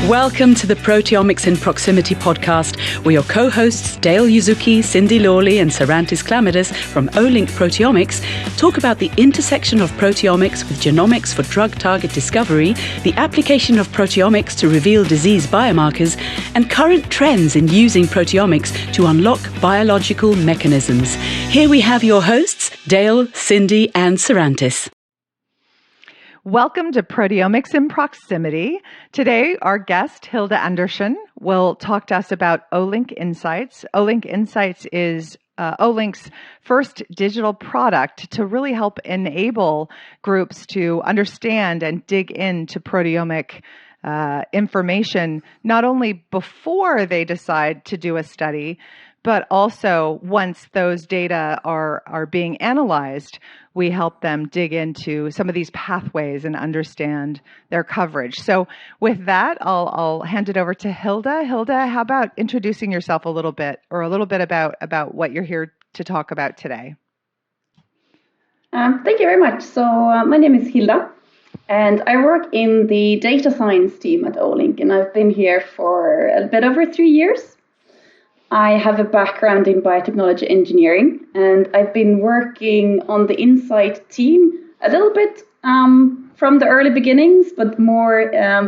Welcome to the Proteomics in Proximity podcast, where your co-hosts Dale Yuzuki, Cindy Lawley and Sarantis Clamidus from Olink Proteomics talk about the intersection of proteomics with genomics for drug target discovery, the application of proteomics to reveal disease biomarkers, and current trends in using proteomics to unlock biological mechanisms. Here we have your hosts, Dale, Cindy and Sarantis. Welcome to Proteomics in Proximity. Today, our guest, Hilda Andersson, will talk to us about Olink Insights. Olink Insights is Olink's first digital product to really help enable groups to understand and dig into proteomic information, not only before they decide to do a study, but also once those data are being analyzed, we help them dig into some of these pathways and understand their coverage. So with that, I'll hand it over to Hilda. Hilda, how about introducing yourself a little bit about what you're here to talk about today? Thank you very much. So my name is Hilda, and I work in the data science team at Olink, and I've been here for a bit over 3 years. I have a background in biotechnology engineering, and I've been working on the Insight team a little bit from the early beginnings, but more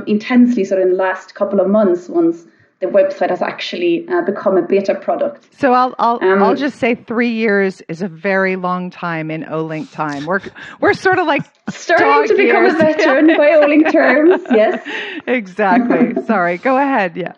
intensely sort of in the last couple of months once the website has actually become a beta product. So I'll just say 3 years is a very long time in Olink time. We're sort of like starting to become a veteran by Olink terms. Yes, exactly. Sorry, go ahead. Yeah.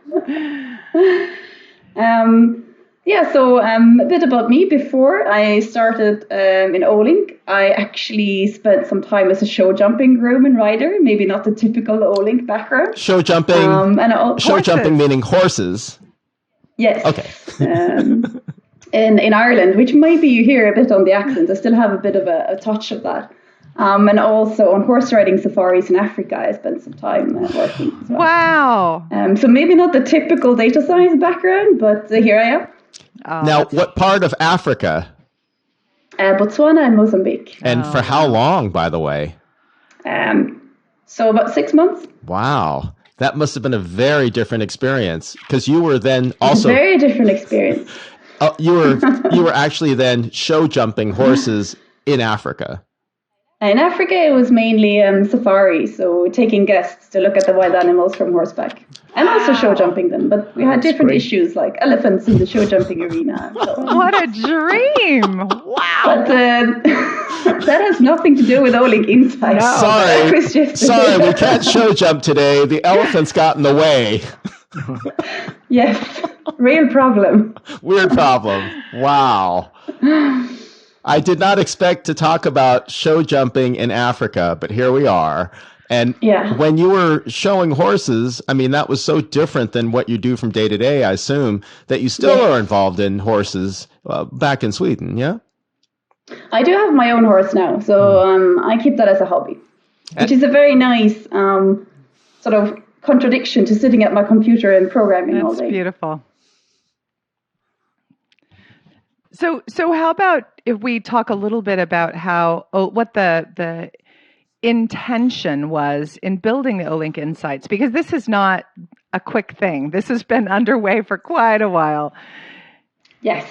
So a bit about me. Before I started in Olink, I actually spent some time as a show jumping groom and rider, maybe not the typical Olink background. Show jumping, jumping meaning horses? Yes. Okay. in Ireland, which maybe you hear a bit on the accent. I still have a bit of a touch of that. And also on horse riding safaris in Africa, I spent some time working as well. Wow. So maybe not the typical data science background, but here I am. Now, what part of Africa? Botswana and Mozambique. And for how long, by the way? So about 6 months. Wow. That must have been a very different experience, because you were then also... Very different experience. You were actually then show jumping horses in Africa. In Africa, it was mainly safari, so taking guests to look at the wild animals from horseback, and also show jumping them. But we had different issues, like elephants in the show jumping arena. So. What a dream! Wow. But that has nothing to do with Olink Insights. No. Sorry, we can't show jump today. The elephants got in the way. Yes, real problem. Weird problem. Wow. I did not expect to talk about show jumping in Africa, but here we are. And when you were showing horses, I mean, that was so different than what you do from day to day, I assume, that you still are involved in horses back in Sweden, yeah? I do have my own horse now, so I keep that as a hobby, which is a very nice sort of contradiction to sitting at my computer and programming all day. That's beautiful. So how about if we talk a little bit about what the intention was in building the Olink Insights, because this is not a quick thing. This has been underway for quite a while. Yes.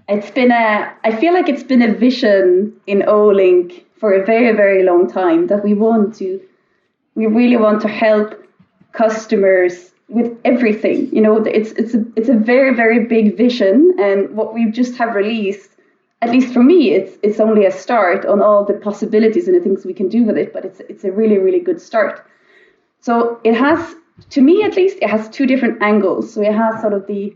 I feel like it's been a vision in Olink for a very, very long time that we really want to help customers with everything. You know, it's a very, very big vision, and what we just have released, at least for me, it's only a start on all the possibilities and the things we can do with it, but it's a really, really good start. So it has, to me at least, it has two different angles. So it has sort of the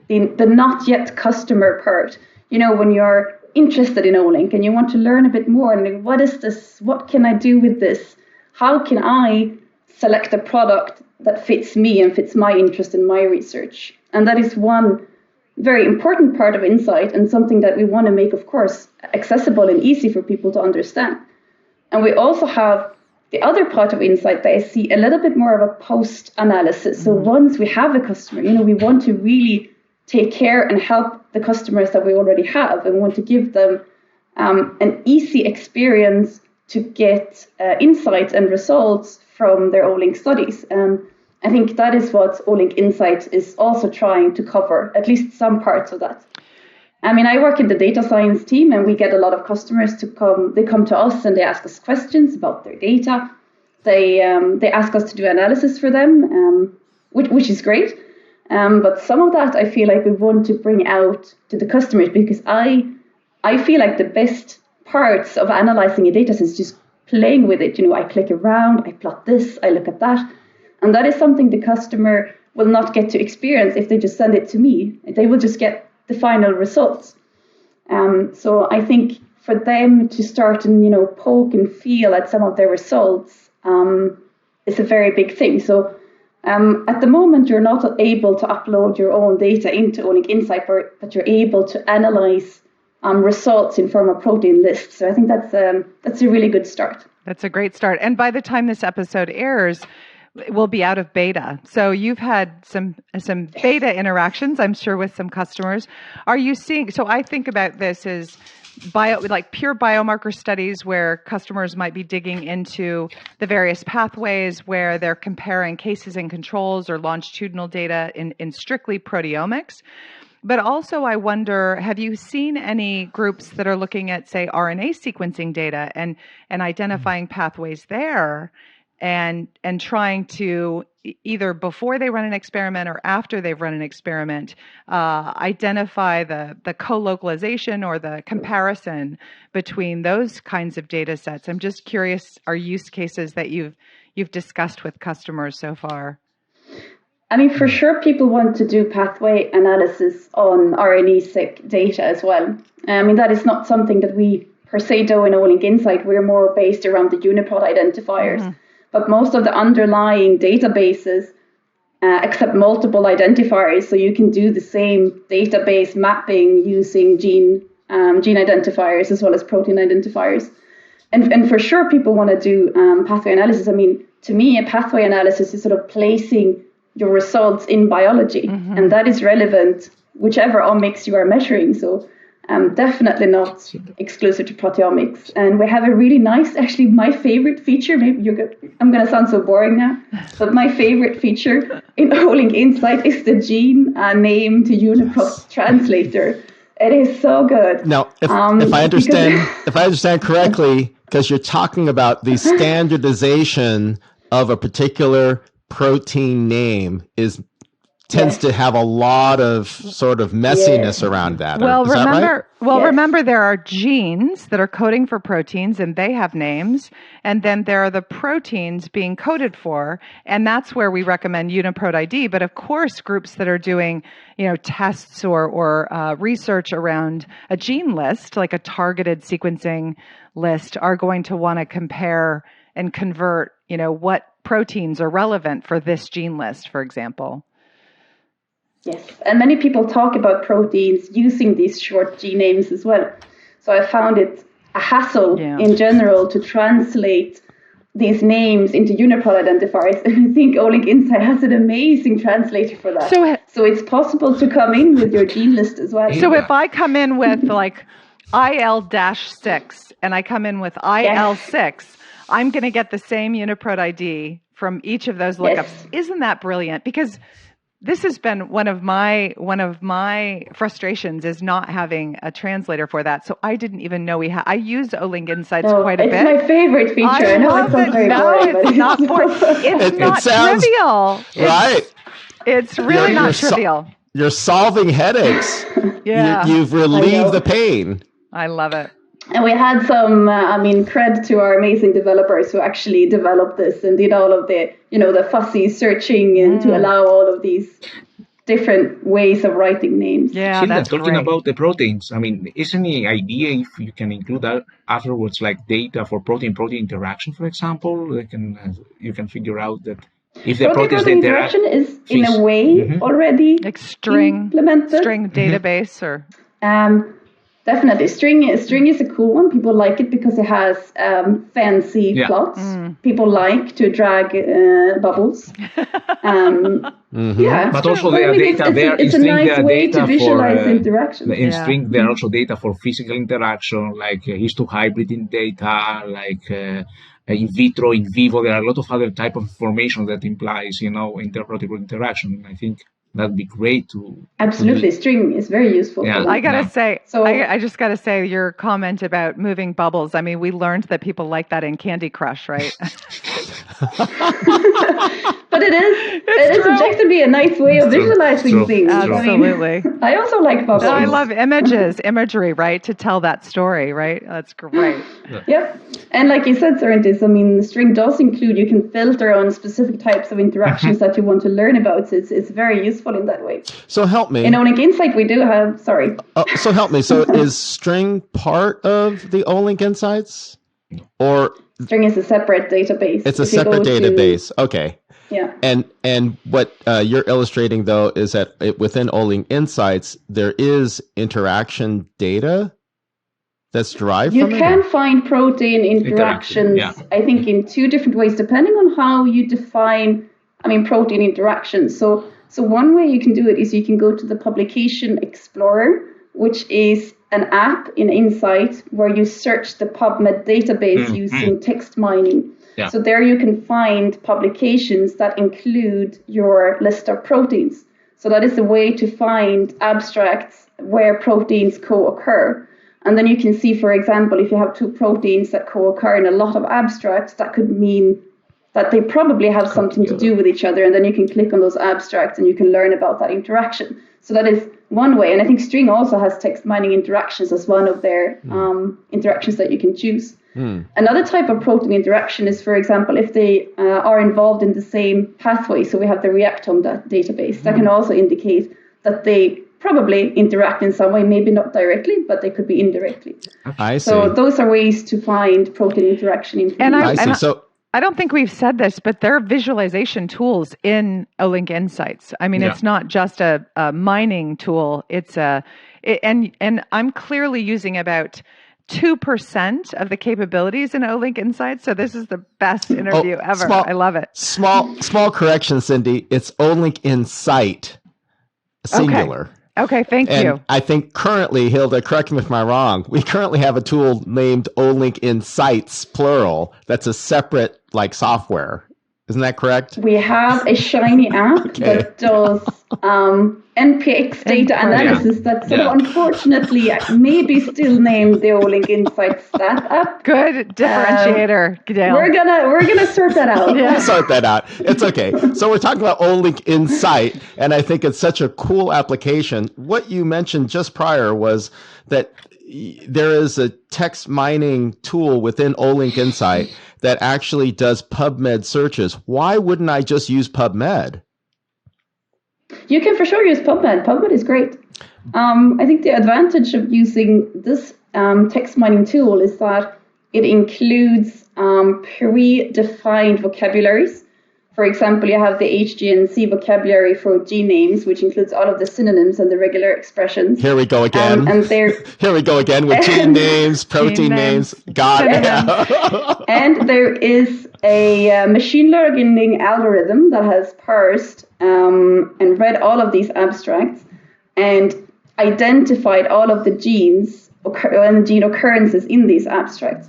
not yet customer part. You know, when you're interested in Olink and you want to learn a bit more, and what is this? What can I do with this? How can I select a product that fits me and fits my interest and my research? And that is one very important part of Insight, and something that we want to make, of course, accessible and easy for people to understand. And we also have the other part of Insight that I see a little bit more of a post-analysis. So once we have a customer, you know, we want to really take care and help the customers that we already have, and want to give them an easy experience to get insights and results from their Olink studies. I think that is what Olink Insights is also trying to cover, at least some parts of that. I mean, I work in the data science team, and we get a lot of customers to come. They come to us and they ask us questions about their data. They ask us to do analysis for them, which is great. But some of that I feel like we want to bring out to the customers, because I feel like the best parts of analyzing a data set is just playing with it. I click around, I plot this, I look at that. And that is something the customer will not get to experience if they just send it to me. They will just get the final results. So I think for them to start and, poke and feel at some of their results is a very big thing. So at the moment, you're not able to upload your own data into Olink Insight, but you're able to analyze results in form of protein lists. So I think that's a really good start. That's a great start. And by the time this episode airs, it will be out of beta. So you've had some beta interactions, I'm sure, with some customers. Are you seeing, so I think about this as pure biomarker studies where customers might be digging into the various pathways where they're comparing cases and controls or longitudinal data in strictly proteomics. But also, I wonder, have you seen any groups that are looking at, say, RNA sequencing data and identifying pathways there and trying to, either before they run an experiment or after they've run an experiment, identify the co-localization or the comparison between those kinds of data sets? I'm just curious, are use cases that you've discussed with customers so far? I mean, for sure, people want to do pathway analysis on RNA-seq data as well. I mean, that is not something that we per se do in Olink Insight. We're more based around the UniProt identifiers. Mm-hmm. But most of the underlying databases accept multiple identifiers, so you can do the same database mapping using gene identifiers as well as protein identifiers. And for sure, people want to do pathway analysis. I mean, to me, a pathway analysis is sort of placing your results in biology, mm-hmm. and that is relevant whichever omics you are measuring. So definitely not exclusive to proteomics. And we have a really nice, actually my favorite feature, I'm going to sound so boring now, but my favorite feature in Olink Insight is the gene name to UniProt translator. It is so good. Now, if I understand correctly, because you're talking about the standardization of a particular protein name tends to have a lot of sort of messiness around that. Well, remember, that right? Remember there are genes that are coding for proteins and they have names, and then there are the proteins being coded for, and that's where we recommend UniProt ID. But of course, groups that are doing, tests or research around a gene list, like a targeted sequencing list, are going to want to compare and convert, what proteins are relevant for this gene list, for example. Yes, and many people talk about proteins using these short gene names as well. So I found it a hassle in general to translate these names into UniProt identifiers. And I think Olink Insight has an amazing translator for that. So it's possible to come in with your gene list as well. So if I come in with like IL-6 and I come in with IL-6, I'm going to get the same UniProt ID from each of those lookups. Yes. Isn't that brilliant? Because this has been one of my frustrations is not having a translator for that. So I didn't even know I used Olink Insights quite a bit. It's my favorite feature. I know it's not very boring, but it's not boring. It's not trivial. Right. It's really not trivial. You're solving headaches. Yeah. You've relieved the pain. I love it. And we had some, cred to our amazing developers who actually developed this and did all of the, the fussy searching and to allow all of these different ways of writing names. Yeah, Hilda, that's talking great. About the proteins, is any idea if you can include that afterwards, like data for protein-protein interaction, for example? You can figure out that if the proteins interaction is in a way already like string implemented. String database or. Definitely. String is a cool one. People like it because it has fancy plots. People like to drag bubbles. Yeah. But also there are data there. It's a nice way to visualize interactions. In string, there are also data for physical interaction, like histohybrid data, like in vitro, in vivo. There are a lot of other type of information that implies, interprotein interaction. I think that'd be great to. Absolutely, string is very useful. Yeah. I gotta say, I just gotta say, your comment about moving bubbles. I mean, we learned that people like that in Candy Crush, right? But it is objectively a nice way of visualizing things. Absolutely. I also like bubbles. I love imagery, right? To tell that story, right? That's great. Yep. And like you said, Sarantis, I mean, string does include, you can filter on specific types of interactions that you want to learn about. So it's very useful in that way. So help me. In Olink Insight, we do have, so help me. So is string part of the Olink Insights? Or string is a separate database. It's a separate database. Okay. Yeah. And what you're illustrating, though, is that within Olink Insights, there is interaction data that's derived from it? You can find protein interactions, I think, in two different ways, depending on how you define, protein interactions. So one way you can do it is you can go to the Publication Explorer, which is an app in Insight where you search the PubMed database using text mining. Yeah. So there you can find publications that include your list of proteins. So that is a way to find abstracts where proteins co-occur. And then you can see, for example, if you have two proteins that co-occur in a lot of abstracts, that could mean that they probably have something to do with each other. And then you can click on those abstracts and you can learn about that interaction. So that is one way. And I think string also has text mining interactions as one of their interactions that you can choose. Another type of protein interaction is, for example, if they are involved in the same pathway. So we have the reactome database. That can also indicate that they probably interact in some way, maybe not directly, but they could be indirectly. I see. So those are ways to find protein interaction information. I don't think we've said this, but there are visualization tools in Olink Insights. I mean, it's not just a mining tool. And I'm clearly using about 2% of the capabilities in Olink Insights. So this is the best interview ever. I love it. Small correction, Cindy. It's Olink Insight, singular. Okay, thank you. I think currently, Hilda, correct me if I'm wrong, we currently have a tool named Olink Insights, plural, that's a separate software. Isn't that correct? We have a shiny app that does NPX data analysis that's unfortunately maybe still named the Olink Insights Stat app. Good differentiator, Dale. We're gonna sort that out. We'll sort that out. It's okay. So we're talking about Olink Insight, and I think it's such a cool application. What you mentioned just prior was that there is a text mining tool within Olink Insight that actually does PubMed searches. Why wouldn't I just use PubMed? You can for sure use PubMed. PubMed is great. I think the advantage of using this text mining tool is that it includes predefined vocabularies. For example, you have the HGNC vocabulary for gene names, which includes all of the synonyms and the regular expressions. Here we go again. Here we go again with gene names, protein names. Got it. And there is a machine learning algorithm that has parsed and read all of these abstracts and identified all of the genes and gene occurrences in these abstracts.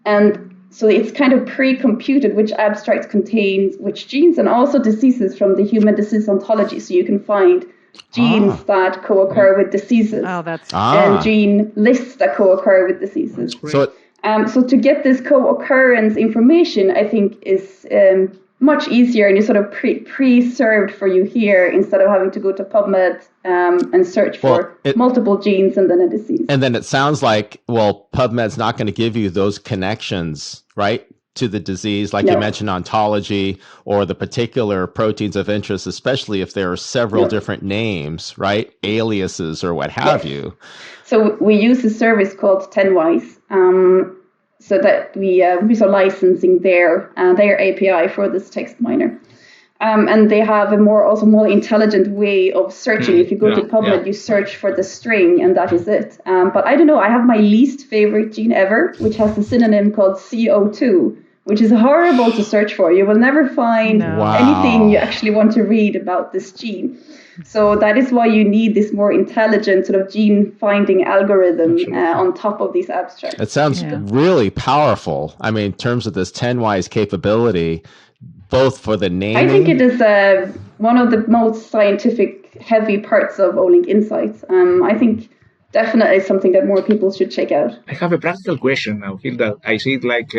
And so it's kind of pre-computed which abstracts contain which genes and also diseases from the human disease ontology. So you can find genes that co-occur with diseases and gene lists that co-occur with diseases. So to get this co-occurrence information, I think is much easier and is sort of pre-served for you here instead of having to go to PubMed and search for multiple genes and then a disease. And then it sounds like, PubMed's not going to give you those connections, right, to the disease, like you mentioned, ontology or the particular proteins of interest, especially if there are several different names, right, aliases or what have you. So we use a service called 10wise. So that we are licensing their API for this text miner. And they have a more intelligent way of searching. If you go to PubMed, you search for the string, and that is it. But I don't know. I have my least favorite gene ever, which has a synonym called CO2, which is horrible to search for. You will never find anything you actually want to read about this gene. So that is why you need this more intelligent sort of gene finding algorithm on top of these abstracts. It sounds really powerful. I mean, in terms of this 10-wise capability, both for the naming. I think it is one of the most scientific heavy parts of Olink Insights. I think definitely something that more people should check out. I have a practical question now, Hilda. I see it like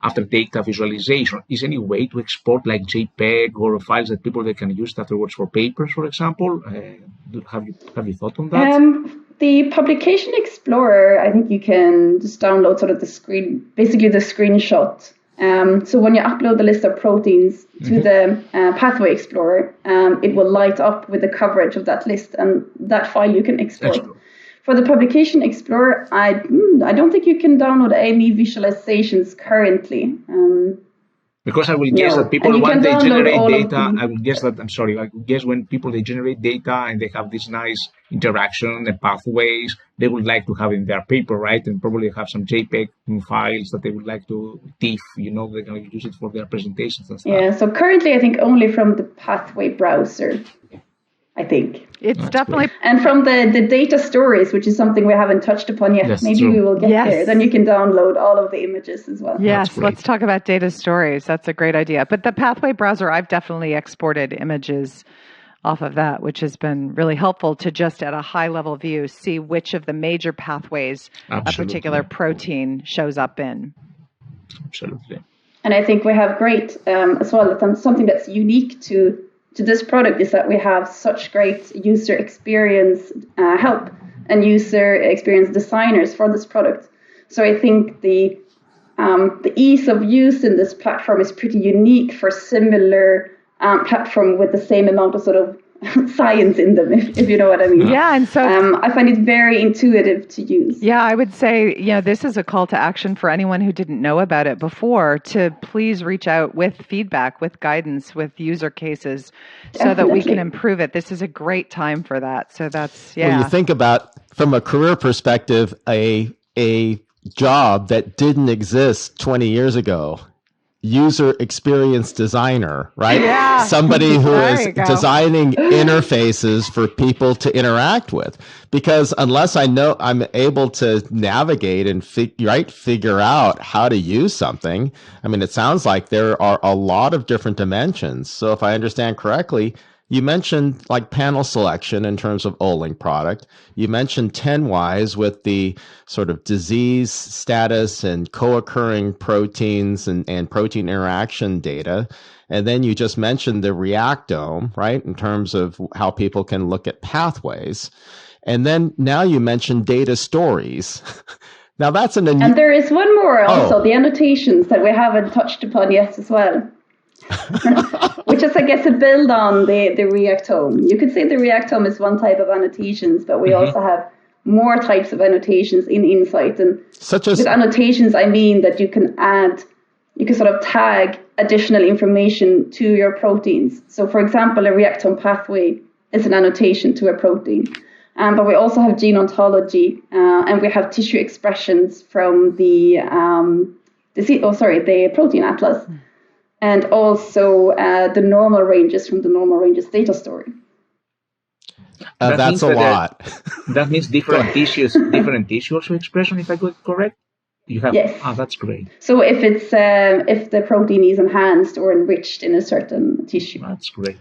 after data visualization. Is any way to export like JPEG or files that people they can use afterwards for papers, for example? Have you thought on that? The Publication Explorer, I think you can just download sort of the screenshot. So when you upload the list of proteins to the Pathway Explorer, it will light up with the coverage of that list, and that file you can export. For the Publication Explorer, I don't think you can download any visualizations currently. Because I will guess that people, when they generate data, I would guess that, I guess when people, they generate data and they have this nice interaction and pathways, they would like to have in their paper, right? And probably have some JPEG files that they would like to TIFF, they're going to use it for their presentations and stuff. Yeah, so currently I think only from the Pathway browser, I think. It's definitely... And from the data stories, which is something we haven't touched upon yet. Yes, maybe we will get there. Then you can download all of the images as well. Yes, let's talk about data stories. That's a great idea. But the Pathway browser, I've definitely exported images off of that, which has been really helpful to just at a high level view see which of the major pathways a particular protein shows up in. Absolutely. And I think we have great as well, something that's unique to this product is that we have such great user experience help and user experience designers for this product. So I think the ease of use in this platform is pretty unique for similar platform with the same amount of sort of science in them, if you know what I mean. Yeah, and so I find it very intuitive to use. Yeah, I would say, this is a call to action for anyone who didn't know about it before to please reach out with feedback, with guidance, with user cases, so that we can improve it. This is a great time for that. So that's Well, you think about from a career perspective, a job that didn't exist 20 years ago. User experience designer, right? Yeah. Somebody who is designing interfaces for people to interact with. Because unless I know I'm able to navigate and figure out how to use something, I mean, it sounds like there are a lot of different dimensions. So if I understand correctly, you mentioned like panel selection in terms of Olink product. You mentioned 10-wise with the sort of disease status and co-occurring proteins and protein interaction data. And then you just mentioned the Reactome, right, in terms of how people can look at pathways. And then now you mentioned data stories. Now that's and there is one more also, the annotations that we haven't touched upon yet as well. Which is, I guess, a build on the Reactome. You could say the Reactome is one type of annotations, but we also have more types of annotations in Insights. And with annotations, I mean that you can sort of tag additional information to your proteins. So, for example, a Reactome pathway is an annotation to a protein. But we also have gene ontology, and we have tissue expressions from the protein atlas. And also the normal ranges from the normal ranges data story. That's a lot. That means different tissues also expression, if I got correct? You have, yes. That's great. So if it's if the protein is enhanced or enriched in a certain tissue. That's great.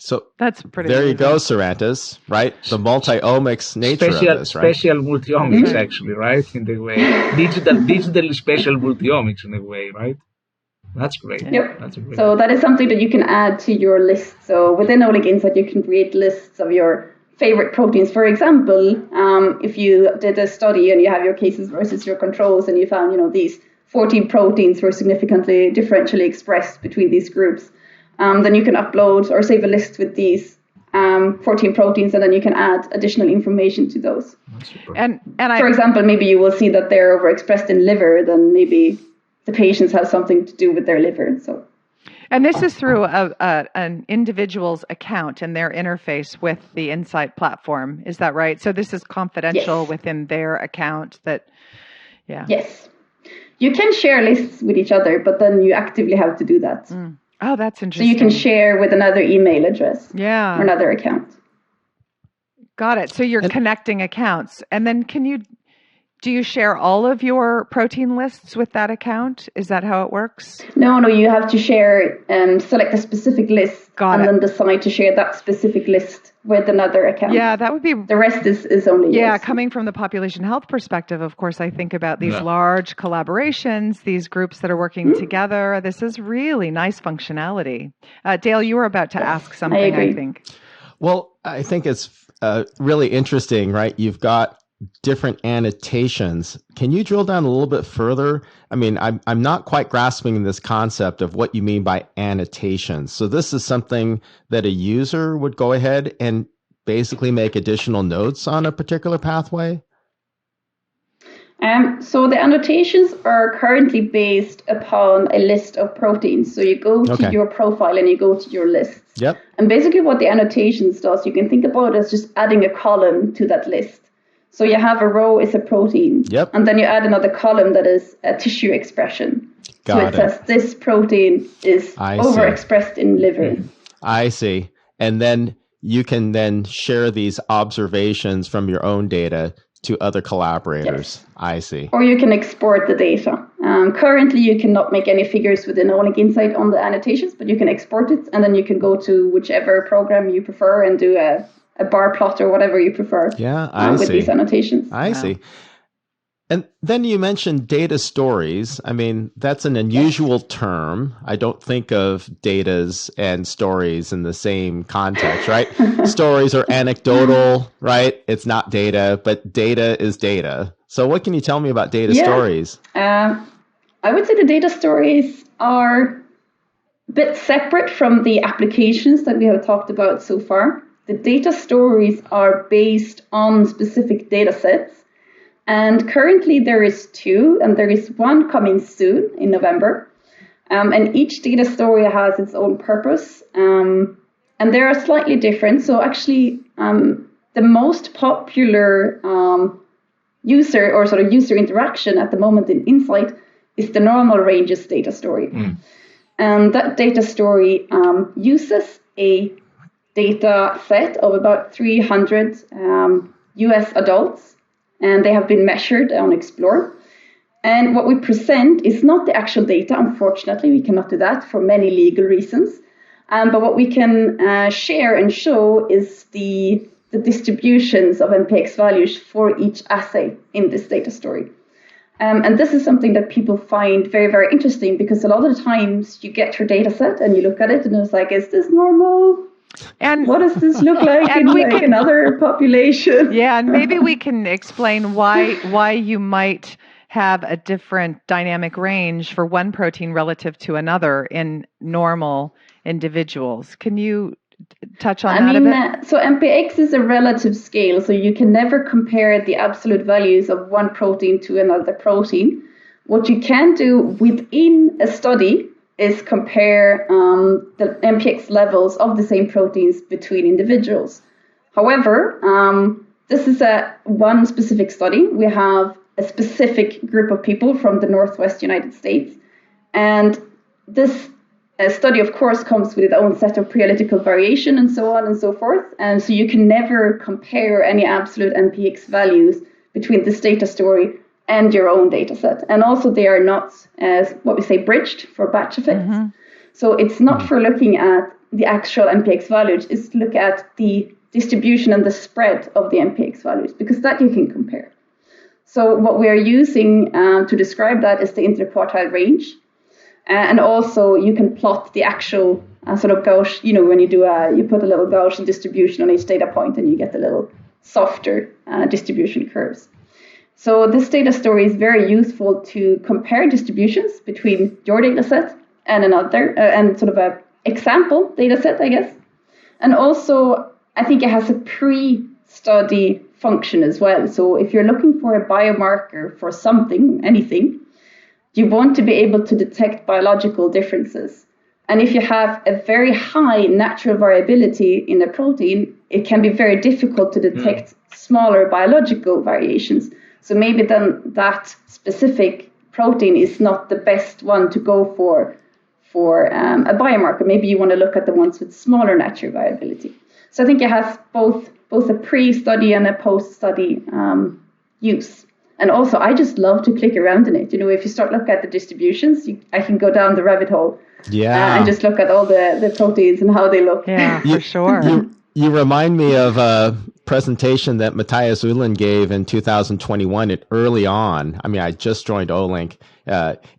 So that's pretty. There you go, Cervantes. Right, the multi-omics nature of this, right? Special multi-omics, actually, right? In the way digital special multi-omics in a way, right? That's great. Yep. So that is something that you can add to your list. So within Olink Insight, you can create lists of your favorite proteins. For example, if you did a study and you have your cases versus your controls and you found, these 14 proteins were significantly differentially expressed between these groups, then you can upload or save a list with these 14 proteins, and then you can add additional information to those. And for example, maybe you will see that they're overexpressed in liver, then maybe the patients have something to do with their liver. And this is through an individual's account and their interface with the Insight platform. Is that right? So this is confidential within their account yeah. Yes. You can share lists with each other, but then you actively have to do that. Oh, that's interesting. So you can share with another email address or another account. Got it. So you're connecting accounts. And then do you share all of your protein lists with that account? Is that how it works? No, you have to share, select a specific list then decide to share that specific list with another account. Yeah, that would be... The rest is only yours. Yeah, coming from the population health perspective, of course, I think about these large collaborations, these groups that are working together. This is really nice functionality. Dale, you were about to ask something, I think. Well, I think it's really interesting, right? You've got different annotations. Can you drill down a little bit further? I mean, I'm not quite grasping this concept of what you mean by annotations. So this is something that a user would go ahead and basically make additional notes on a particular pathway? So the annotations are currently based upon a list of proteins. So you go to your profile and you go to your lists. Yep. And basically what the annotations does, you can think about it as just adding a column to that list. So you have a row is a protein. Yep. And then you add another column that is a tissue expression. So it says this protein is overexpressed in liver. I see. And then you can then share these observations from your own data to other collaborators. Yes. I see. Or you can export the data. Currently, you cannot make any figures within Olink Insight on the annotations, but you can export it, and then you can go to whichever program you prefer and do a bar plot or whatever you prefer. Yeah, I see. With these annotations. I see. And then you mentioned data stories. I mean, that's an unusual term. I don't think of datas and stories in the same context, right? Stories are anecdotal, right? It's not data, but data is data. So what can you tell me about data stories? I would say the data stories are a bit separate from the applications that we have talked about so far. The data stories are based on specific data sets. And currently there is 2, and there is one coming soon in November. And each data story has its own purpose. And they are slightly different. So actually, the most popular user or sort of user interaction at the moment in Insight is the normal ranges data story. And that data story uses a data set of about 300 US adults, and they have been measured on Explore. And what we present is not the actual data. Unfortunately, we cannot do that for many legal reasons. But what we can share and show is the distributions of MPX values for each assay in this data story. And this is something that people find very, very interesting, because a lot of the times you get your data set and you look at it and it's like, is this normal? And what does this look like in another population? Yeah, and maybe we can explain why you might have a different dynamic range for one protein relative to another in normal individuals. Can you touch on that a bit? So MPX is a relative scale, so you can never compare the absolute values of one protein to another protein. What you can do within a study is compare the MPX levels of the same proteins between individuals. However, this is one specific study. We have a specific group of people from the Northwest United States. And this study, of course, comes with its own set of pre-analytical variation and so on and so forth. And so you can never compare any absolute MPX values between this data story and your own data set. And also they are not, what we say, bridged for batch effects. So it's not for looking at the actual MPX values, it's to look at the distribution and the spread of the MPX values, because that you can compare. So what we are using to describe that is the interquartile range. And also you can plot the actual sort of Gaussian, when you put a little Gaussian distribution on each data point and you get the little softer distribution curves. So this data story is very useful to compare distributions between your data set and another, and sort of a example data set, I guess. And also, I think it has a pre-study function as well. So if you're looking for a biomarker for something, anything, you want to be able to detect biological differences. And if you have a very high natural variability in a protein, it can be very difficult to detect smaller biological variations. So maybe then that specific protein is not the best one to go for a biomarker. Maybe you want to look at the ones with smaller natural variability. So I think it has both a pre-study and a post-study use. And also, I just love to click around in it. If you start looking at the distributions, I can go down the rabbit hole and just look at all the proteins and how they look. Yeah, for sure. You remind me of a presentation that Matthias Uhlin gave in 2021 early on. I mean, I just joined Olink,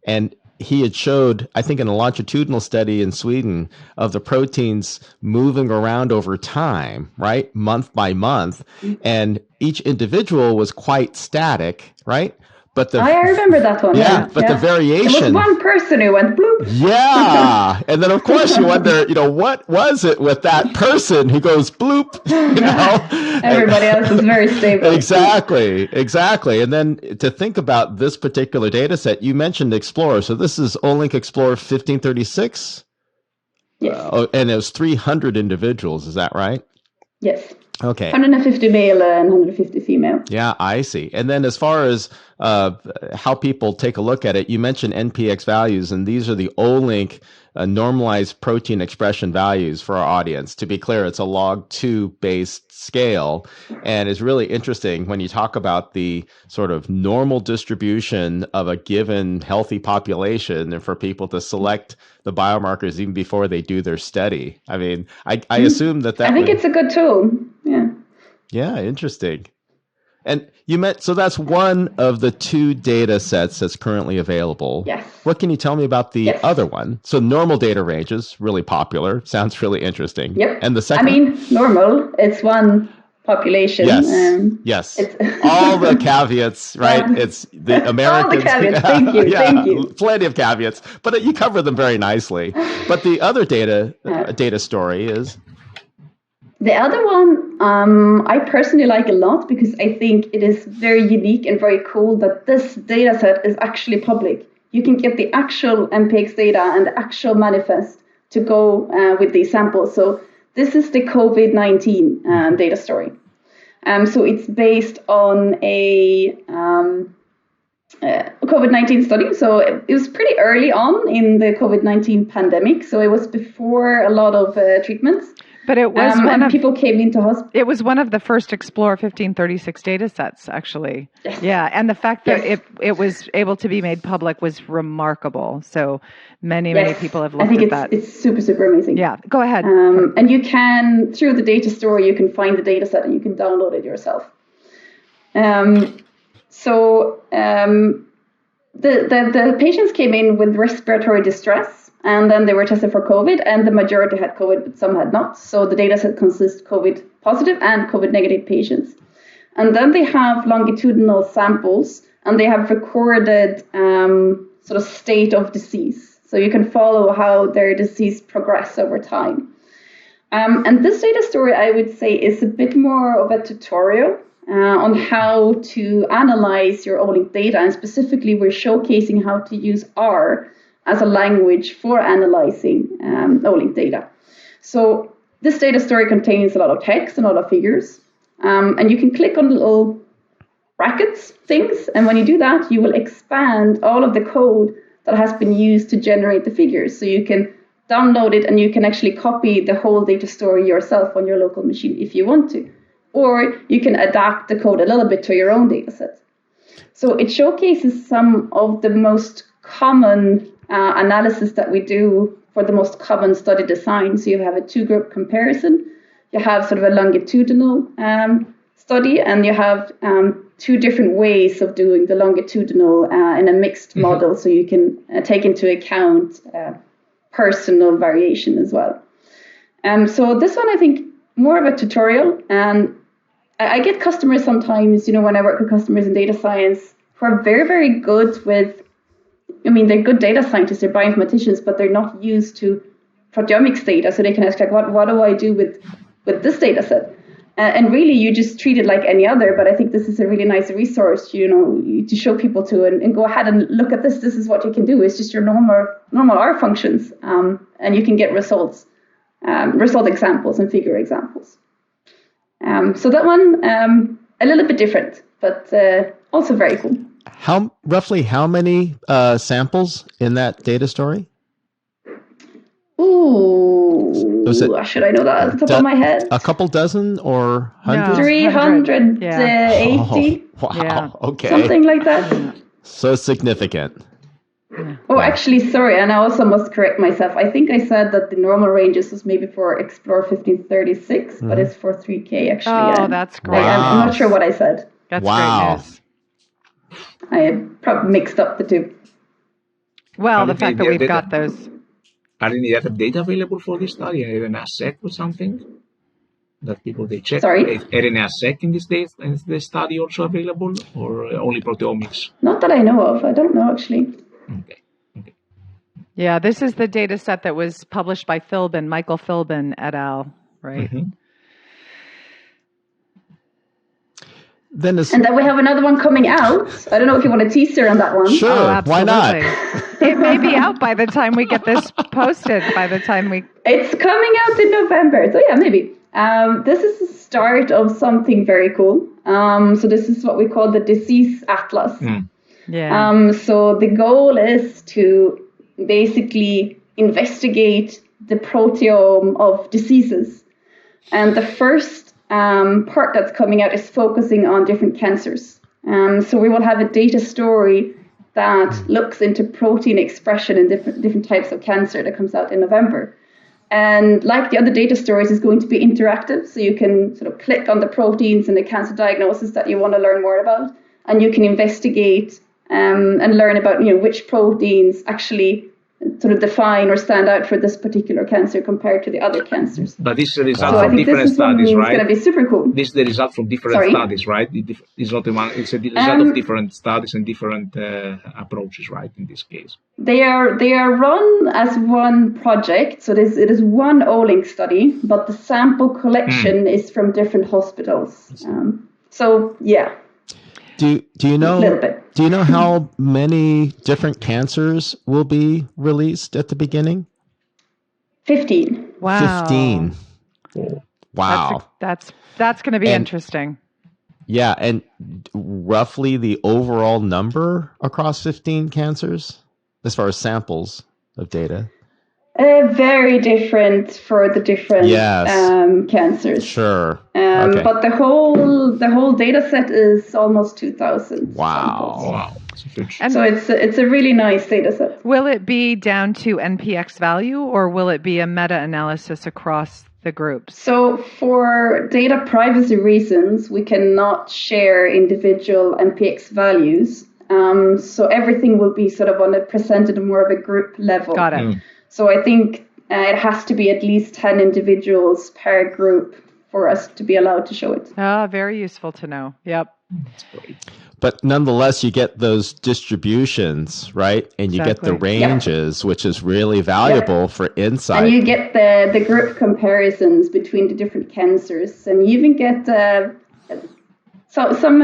and he had showed, I think in a longitudinal study in Sweden, of the proteins moving around over time, right? Month by month. And each individual was quite static, right? But I remember that one. The variation. There was one person who went bloop. Yeah. And then, of course, you wonder, what was it with that person who goes bloop? Everybody else is very stable. Exactly. And then to think about this particular data set, you mentioned Explorer. So this is Olink Explorer 1536? Yes. And it was 300 individuals. Is that right? Yes. Okay. 150 male and 150 female. Yeah, I see. And then as far as how people take a look at it, you mentioned NPX values, and these are the Olink normalized protein expression values for our audience. To be clear, it's a log2 based scale, and it's really interesting when you talk about the sort of normal distribution of a given healthy population, and for people to select the biomarkers even before they do their study. I mean, I assume that I think it's a good tool. Yeah. Yeah, interesting. And so that's one of the two data sets that's currently available. Yes. What can you tell me about the other one? So normal data ranges, really popular. Sounds really interesting. Yep. And the second? I mean, normal, it's one population. Yes. All the caveats, right? It's the Americans. All the caveats. Thank you. Thank you. Plenty of caveats, but you cover them very nicely. But the other data story is? The other one, I personally like a lot because I think it is very unique and very cool that this data set is actually public. You can get the actual MPX data and the actual manifest to go with these samples. So this is the COVID-19 data story. So it's based on a COVID-19 study. So it was pretty early on in the COVID-19 pandemic. So it was before a lot of treatments. But it was people came into hospital. It was one of the first Explorer 1536 data sets, actually. Yes. Yeah, and the fact that it was able to be made public was remarkable. So many people have looked at that. It's super, super amazing. Yeah, go ahead. And you can, through the data store, you can find the data set and you can download it yourself. The patients came in with respiratory distress. And then they were tested for COVID, and the majority had COVID, but some had not. So the data set consists COVID positive and COVID negative patients. And then they have longitudinal samples, and they have recorded sort of state of disease. So you can follow how their disease progressed over time. And this data story, I would say, is a bit more of a tutorial on how to analyze your Olink data. And specifically, we're showcasing how to use R as a language for analyzing Olink data. So this data story contains a lot of text and a lot of figures. And you can click on little brackets things. And when you do that, you will expand all of the code that has been used to generate the figures. So you can download it and you can actually copy the whole data story yourself on your local machine if you want to. Or you can adapt the code a little bit to your own data set. So it showcases some of the most common analysis that we do for the most common study design. So you have a two-group comparison, you have sort of a longitudinal study, and you have two different ways of doing the longitudinal in a mixed model, so you can take into account personal variation as well. So this one, I think, more of a tutorial, and I get customers sometimes, when I work with customers in data science, who are very, very good with, they're good data scientists, they're bioinformaticians, but they're not used to proteomics data. So they can ask, what do I do with this data set? And really, you just treat it like any other. But I think this is a really nice resource, to show people to and go ahead and look at this. This is what you can do. It's just your normal R functions, and you can get result examples and figure examples. So that one, a little bit different, but also very cool. Roughly how many samples in that data story? Ooh, should I know that at the top of my head? A couple dozen or hundreds? 380. Oh, wow. Yeah. Okay. Something like that. So significant. Oh, actually, sorry, and I also must correct myself. I think I said that the normal ranges was maybe for Explore 1536, but it's for 3K actually. Oh, that's great. I'm not sure what I said. That's great news. I probably mixed up the two. Well, the fact that we've got those. Are any other data available for this study? RNA-seq or something that people they check? Sorry? RNA-seq in this study also available, or only proteomics? Not that I know of. I don't know actually. Okay. Yeah, this is the data set that was published by Michael Philbin et al. Right? Mm-hmm. And then we have another one coming out. I don't know if you want a teaser on that one. Sure, why not? It may be out by the time we get this posted, It's coming out in November, so yeah, maybe. This is the start of something very cool. So this is what we call the Disease Atlas. Yeah. So the goal is to basically investigate the proteome of diseases. And the first part that's coming out is focusing on different cancers. So we will have a data story that looks into protein expression in different types of cancer that comes out in November. And like the other data stories, it's going to be interactive. So you can sort of click on the proteins and the cancer diagnosis that you want to learn more about. And you can investigate and learn about which proteins actually sort of define or stand out for this particular cancer compared to the other cancers. But this is the result from different studies, right? It's going to be super cool. This is the result from different studies, right? It's not the one. It's a result of different studies and different approaches, right? In this case, they are run as one project. So it is one Olink study, but the sample collection is from different hospitals. So yeah. Do you know how many different cancers will be released at the beginning? 15. Wow. 15. Wow. That's going to be interesting. Yeah, and roughly the overall number across 15 cancers as far as samples of data? Very different for the different cancers. Sure. Okay. But the whole data set is almost 2,000. Wow. So it's a really nice data set. Will it be down to NPX value, or will it be a meta-analysis across the groups? So for data privacy reasons, we cannot share individual NPX values. So everything will be sort of presented more of a group level. Got it. So I think it has to be at least 10 individuals per group for us to be allowed to show it. Very useful to know. Yep. That's great. But nonetheless, you get those distributions, right? And you get the ranges, which is really valuable for insight. And you get the group comparisons between the different cancers. And you even get some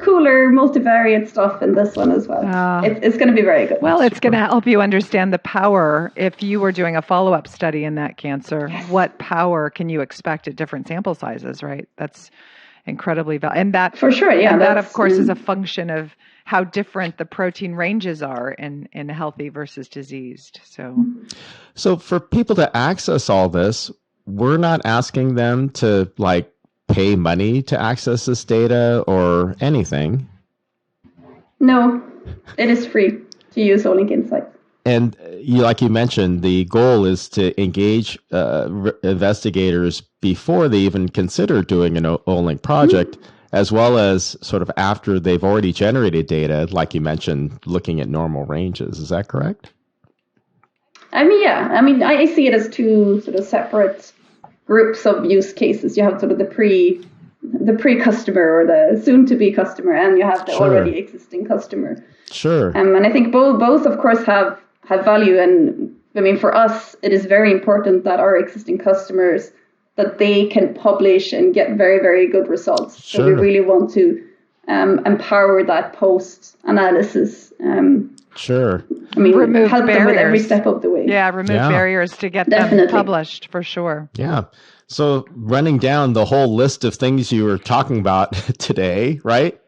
cooler multivariate stuff in this one as well. It's going to be very good. Well, it's going to help you understand the power. If you were doing a follow-up study in that cancer, what power can you expect at different sample sizes, right? That's incredibly valuable. And that, for sure, yeah. And that, of course, is a function of how different the protein ranges are in healthy versus diseased. So for people to access all this, we're not asking them to pay money to access this data or anything. No, it is free to use Olink Insights. And like you mentioned, the goal is to engage investigators before they even consider doing an Olink project, as well as sort of after they've already generated data, like you mentioned, looking at normal ranges. Is that correct? I see it as two sort of separate groups of use cases. You have sort of the pre-customer or the soon-to-be customer, and you have the already existing customer. Sure. And I think both of course have value. And for us, it is very important that our existing customers that they can publish and get very, very good results. Sure. So we really want to empower that post-analysis. Sure. I mean, remove help barriers. them with every step of the way. Yeah, remove barriers to get them published, for sure. Yeah. So running down the whole list of things you were talking about today, right?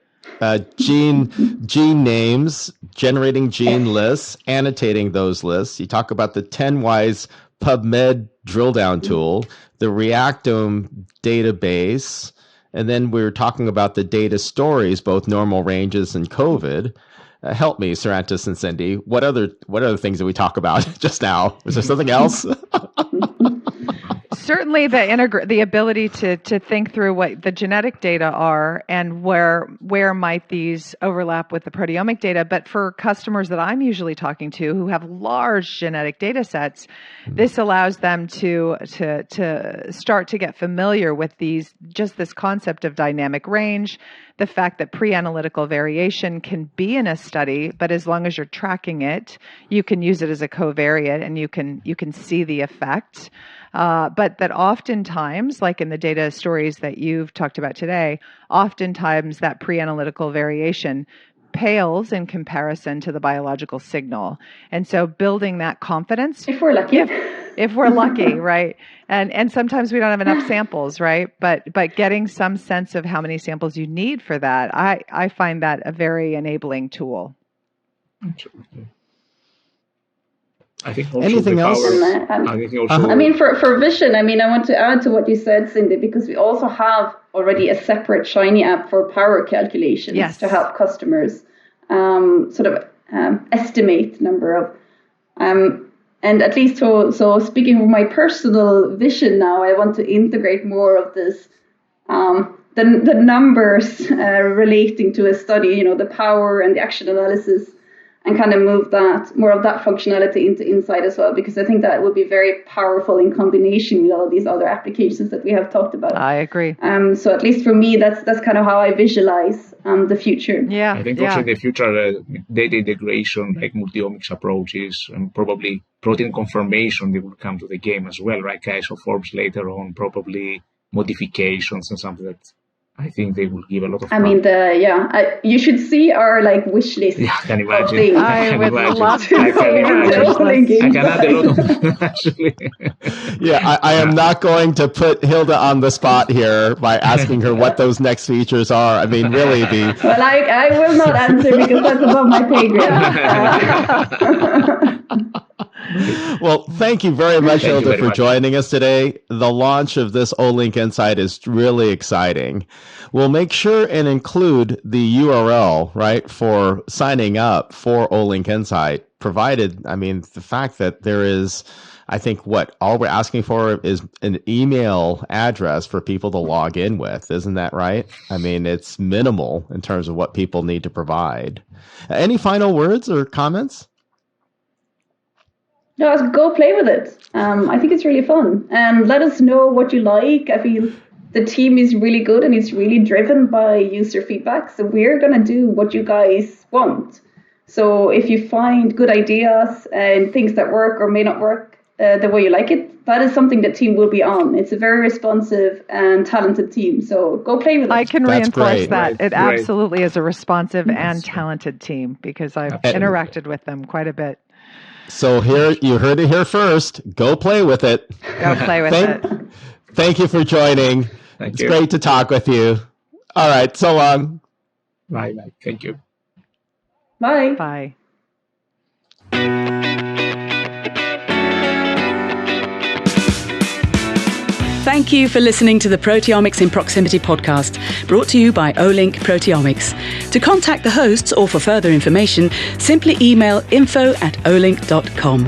Gene names, generating gene lists, annotating those lists. You talk about the 10-wise PubMed drill down tool, the Reactome database, and then we were talking about the data stories, both normal ranges and COVID. Help me, Sarantis and Cindy. What other things did we talk about just now? Was there something else? Certainly the ability to think through what the genetic data are and where might these overlap with the proteomic data. But for customers that I'm usually talking to who have large genetic data sets, this allows them to start to get familiar with this concept of dynamic range, the fact that pre-analytical variation can be in a study, but as long as you're tracking it, you can use it as a covariate and you can see the effect. But that oftentimes, like in the data stories that you've talked about today, oftentimes that pre-analytical variation pales in comparison to the biological signal. And so building that confidence. If we're lucky. If we're lucky, right? And sometimes we don't have enough samples, right? But getting some sense of how many samples you need for that, I find that a very enabling tool. Absolutely. I think also anything else? I mean, for vision, I want to add to what you said, Cindy, because we also have already a separate Shiny app for power calculations to help customers estimate number of, and at least so speaking of my personal vision now, I want to integrate more of this, the numbers relating to a study, the power and the action analysis, and kind of move more of that functionality into Insight as well, because I think that would be very powerful in combination with all of these other applications that we have talked about. I agree. So at least for me, that's kind of how I visualize the future. Yeah, I think also in the future, data integration, like multi-omics approaches, and probably protein confirmation, they will come to the game as well, right? Isoforms later on, probably modifications and something that I think they will give a lot of. You should see our wish list. Yeah, I can imagine. I would love to. I can imagine. I can add a lot of them, actually. Yeah, I am not going to put Hilda on the spot here by asking her what those next features are. I mean, really, Well, I will not answer because that's above my pay grade. Well, thank you very much, Hilda, for joining us today. The launch of this Olink Insight is really exciting. We'll make sure and include the URL, right, for signing up for Olink Insight, provided, the fact that there is, I think all we're asking for is an email address for people to log in with. Isn't that right? It's minimal in terms of what people need to provide. Any final words or comments? No, go play with it. I think it's really fun. And let us know what you like. I feel the team is really good and it's really driven by user feedback. So we're going to do what you guys want. So if you find good ideas and things that work or may not work the way you like it, that is something the team will be on. It's a very responsive and talented team. So go play with it. I can reinforce that. It absolutely is a responsive and talented team because I've interacted with them quite a bit. So here, you heard it here first. Go play with it. Go play with it. Thank you for joining. It's great to talk with you. All right. So long. Bye. Thank you. Bye. Bye. Thank you for listening to the Proteomics in Proximity podcast, brought to you by Olink Proteomics. To contact the hosts or for further information, simply email info@olink.com.